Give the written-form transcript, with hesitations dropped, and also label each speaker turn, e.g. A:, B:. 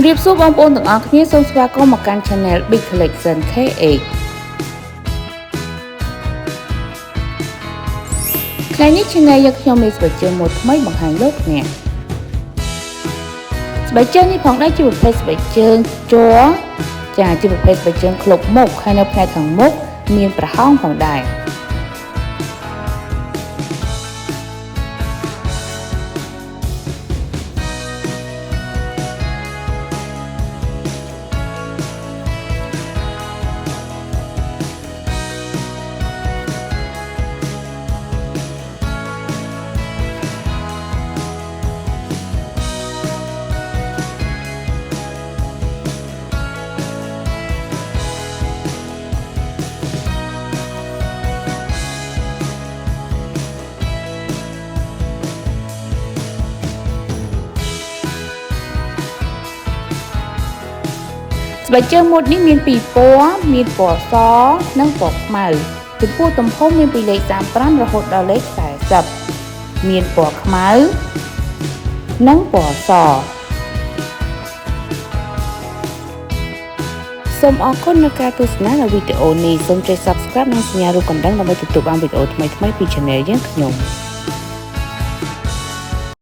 A: ជំរាបសួរបងប្អូនទាំងអស់គ្នាសូមស្វាគមន៍មកកាន់ Channel Big Collection KH ថ្ងៃនេះ Channel យកខ្ញុំមានស្បែកជើងមួយថ្មីបង្ហាញលោកអ្នកស្បែកជើងនេះផងដែរជាប្រភេទស្បែកជើងជ័រចាជាប្រភេទស្បែកជើងឃ្លុបមុខហើយនៅផ្នែកខាងមុខមានប្រហោងផងដែរស្បែកជើងម៉ូដនេះមានពីរពណ៌មានពណ៌សនិងពណ៌ខ្មៅចំពោះទំហំមានពីលេខ35រហូតដល់លេខ40មានពណ៌ខ្មៅនិងពណ៌សសូមអរគុណនៅការទស្សនាវីដេអូនេះសូមចុច Subscribe និងសញ្ញារូបកណ្ដឹងដើម្បីទទួលបានវីដេអូថ្មីៗពី Channel យើងខ្ញុំ